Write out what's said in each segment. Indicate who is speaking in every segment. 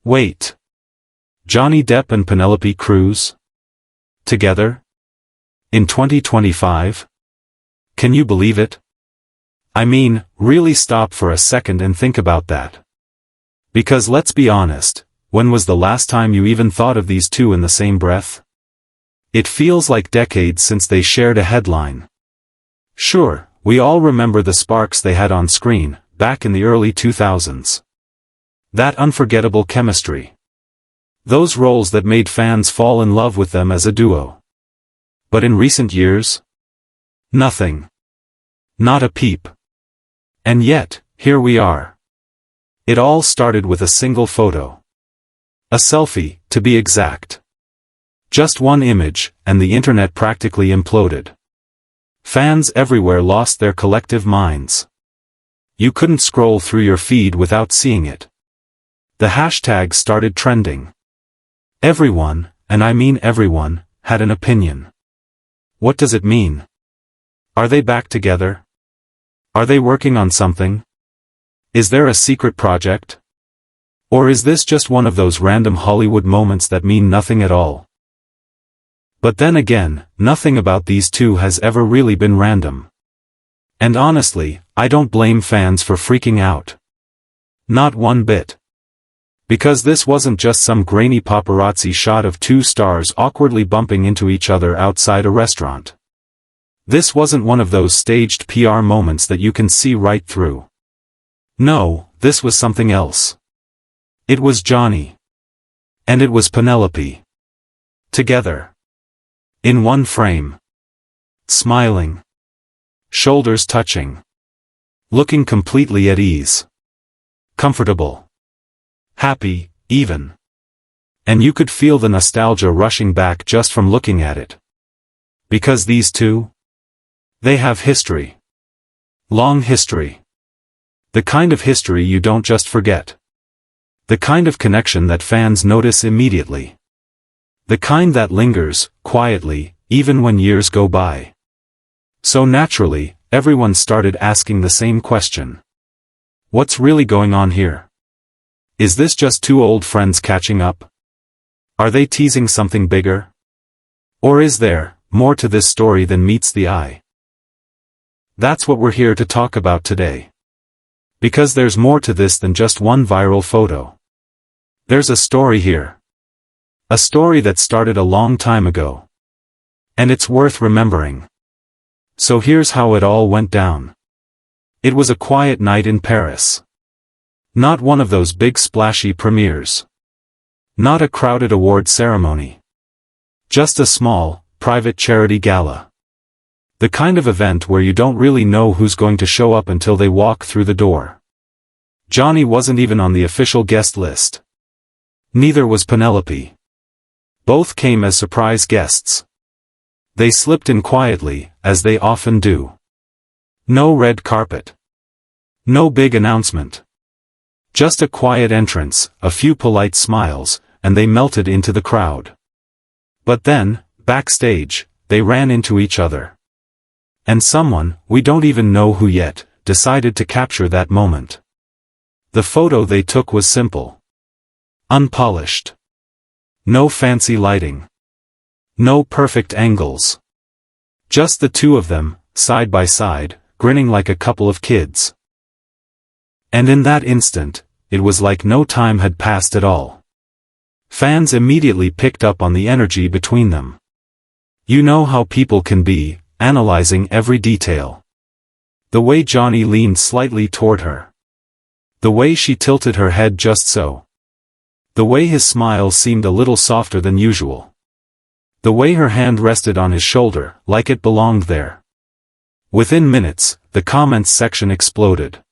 Speaker 1: Wait. Johnny Depp and Penelope Cruz? Together? In 2025? Can you believe it? I mean, really stop for a second and think about that. Because let's be honest, when was the last time you even thought of these two in the same breath? It feels like decades since they shared a headline. Sure, we all remember the sparks they had on screen, back in the early 2000s. That unforgettable chemistry. Those roles that made fans fall in love with them as a duo. But in recent years? Nothing. Not a peep. And yet, here we are. It all started with a single photo. A selfie, to be exact. Just one image, and the internet practically imploded. Fans everywhere lost their collective minds. You couldn't scroll through your feed without seeing it. The hashtag started trending. Everyone, and I mean everyone, had an opinion. What does it mean? Are they back together? Are they working on something? Is there a secret project? Or is this just one of those random Hollywood moments that mean nothing at all? But then again, nothing about these two has ever really been random. And honestly, I don't blame fans for freaking out. Not one bit. Because this wasn't just some grainy paparazzi shot of two stars awkwardly bumping into each other outside a restaurant. This wasn't one of those staged PR moments that you can see right through. No, this was something else. It was Johnny. And it was Penelope. Together. In one frame. Smiling. Shoulders touching. Looking completely at ease. Comfortable. Happy, even. And you could feel the nostalgia rushing back just from looking at it. Because these two? They have history. Long history. The kind of history you don't just forget. The kind of connection that fans notice immediately. The kind that lingers, quietly, even when years go by. So naturally, everyone started asking the same question. What's really going on here? Is this just two old friends catching up? Are they teasing something bigger? Or is there more to this story than meets the eye? That's what we're here to talk about today. Because there's more to this than just one viral photo. There's a story here. A story that started a long time ago. And it's worth remembering. So here's how it all went down. It was a quiet night in Paris. Not one of those big splashy premieres. Not a crowded award ceremony. Just a small, private charity gala. The kind of event where you don't really know who's going to show up until they walk through the door. Johnny wasn't even on the official guest list. Neither was Penelope. Both came as surprise guests. They slipped in quietly, as they often do. No red carpet. No big announcement. Just a quiet entrance, a few polite smiles, and they melted into the crowd. But then, backstage, they ran into each other. And someone, we don't even know who yet, decided to capture that moment. The photo they took was simple. Unpolished. No fancy lighting. No perfect angles. Just the two of them, side by side, grinning like a couple of kids. And in that instant, it was like no time had passed at all. Fans immediately picked up on the energy between them. You know how people can be, analyzing every detail. The way Johnny leaned slightly toward her. The way she tilted her head just so. The way his smile seemed a little softer than usual. The way her hand rested on his shoulder, like it belonged there. Within minutes, the comments section exploded.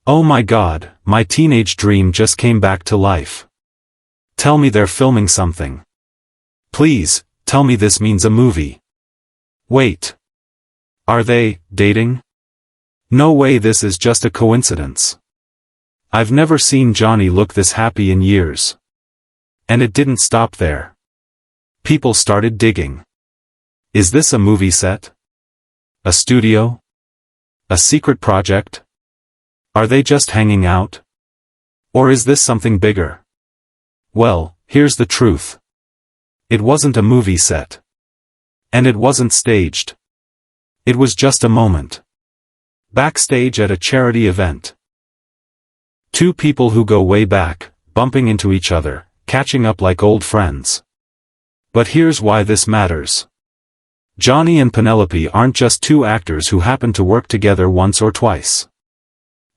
Speaker 1: Oh my God, my teenage dream just came back to life. Tell me they're filming something. Please, tell me this means a movie. Wait. Are they dating? No way, this is just a coincidence. I've never seen Johnny look this happy in years. And it didn't stop there. People started digging. Is this a movie set? A studio? A secret project? Are they just hanging out? Or is this something bigger? Well, here's the truth. It wasn't a movie set. And it wasn't staged. It was just a moment. Backstage at a charity event. Two people who go way back, bumping into each other, catching up like old friends. But here's why this matters. Johnny and Penelope aren't just two actors who happen to work together once or twice.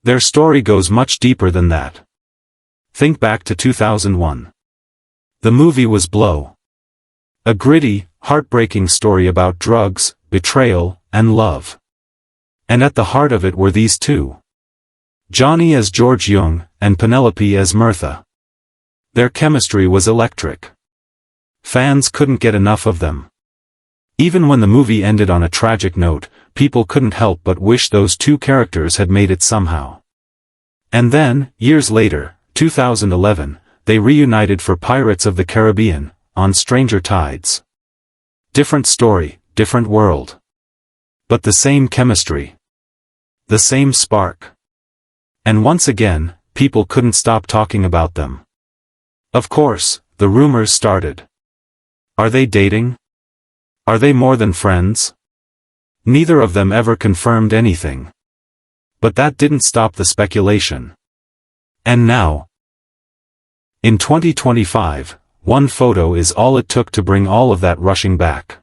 Speaker 1: Their story goes much deeper than that. Think back to 2001. The movie was Blow. A gritty, heartbreaking story about drugs, betrayal, and love. And at the heart of it were these two. Johnny as George Young, and Penelope as Mirtha. Their chemistry was electric. Fans couldn't get enough of them. Even when the movie ended on a tragic note, people couldn't help but wish those two characters had made it somehow. And then, years later, 2011, they reunited for Pirates of the Caribbean, on Stranger Tides. Different story, different world. But the same chemistry. The same spark. And once again, people couldn't stop talking about them. Of course, the rumors started. Are they dating? Are they more than friends? Neither of them ever confirmed anything. But that didn't stop the speculation. And now, in 2025, one photo is all it took to bring all of that rushing back.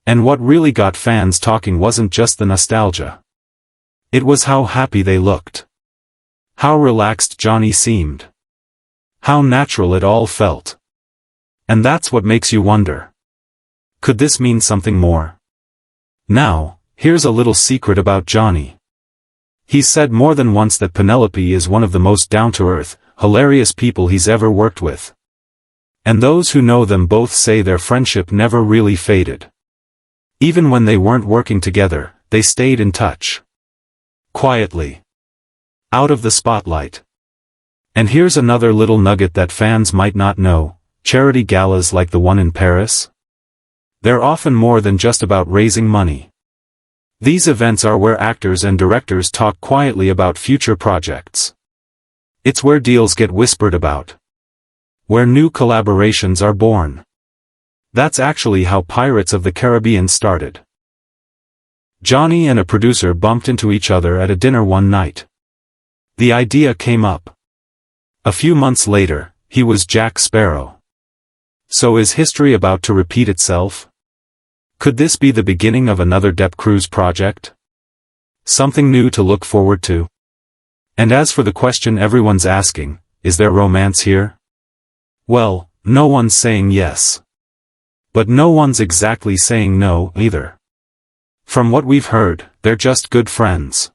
Speaker 1: And what really got fans talking wasn't just the nostalgia. It was how happy they looked. How relaxed Johnny seemed. How natural it all felt. And that's what makes you wonder. Could this mean something more? Now, here's a little secret about Johnny. He's said more than once that Penelope is one of the most down-to-earth, hilarious people he's ever worked with. And those who know them both say their friendship never really faded. Even when they weren't working together, they stayed in touch. Quietly. Out of the spotlight. And here's another little nugget that fans might not know: charity galas like the one in Paris? They're often more than just about raising money. These events are where actors and directors talk quietly about future projects. It's where deals get whispered about. Where new collaborations are born. That's actually how Pirates of the Caribbean started. Johnny and a producer bumped into each other at a dinner one night. The idea came up. A few months later, he was Jack Sparrow. So is history about to repeat itself? Could this be the beginning of another Depp Cruz project? Something new to look forward to? And as for the question everyone's asking, is there romance here? Well, no one's saying yes. But no one's exactly saying no, either. From what we've heard, they're just good friends.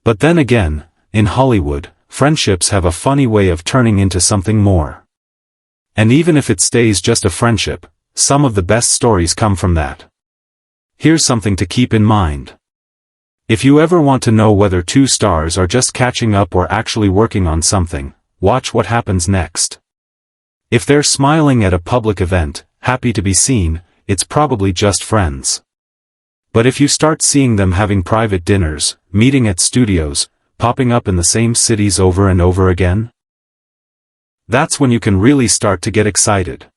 Speaker 1: But then again, in Hollywood, friendships have a funny way of turning into something more. And even if it stays just a friendship, some of the best stories come from that. Here's something to keep in mind. If you ever want to know whether two stars are just catching up or actually working on something, watch what happens next. If they're smiling at a public event, happy to be seen, it's probably just friends. But if you start seeing them having private dinners, meeting at studios, popping up in the same cities over and over again, that's when you can really start to get excited.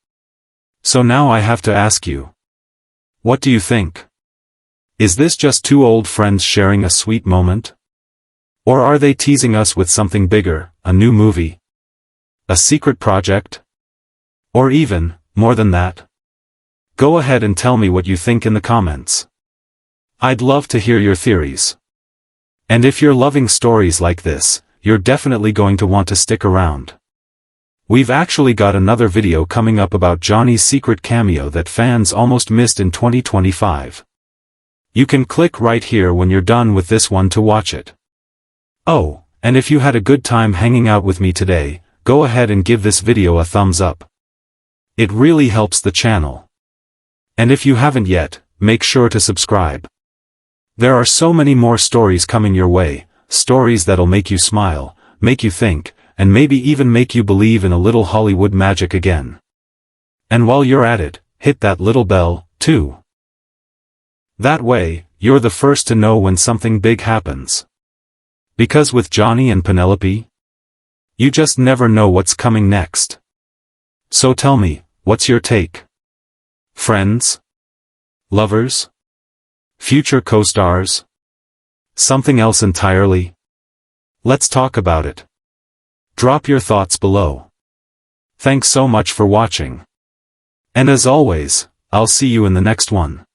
Speaker 1: So now I have to ask you. What do you think? Is this just two old friends sharing a sweet moment? Or are they teasing us with something bigger, a new movie? A secret project? Or even, more than that? Go ahead and tell me what you think in the comments. I'd love to hear your theories. And if you're loving stories like this, you're definitely going to want to stick around. We've actually got another video coming up about Johnny's secret cameo that fans almost missed in 2025. You can click right here when you're done with this one to watch it. Oh, and if you had a good time hanging out with me today, go ahead and give this video a thumbs up. It really helps the channel. And if you haven't yet, make sure to subscribe. There are so many more stories coming your way, stories that'll make you smile, make you think, and maybe even make you believe in a little Hollywood magic again. And while you're at it, hit that little bell, too. That way, you're the first to know when something big happens. Because with Johnny and Penelope, you just never know what's coming next. So tell me, what's your take? Friends? Lovers? Future co-stars? Something else entirely? Let's talk about it. Drop your thoughts below. Thanks so much for watching. And as always, I'll see you in the next one.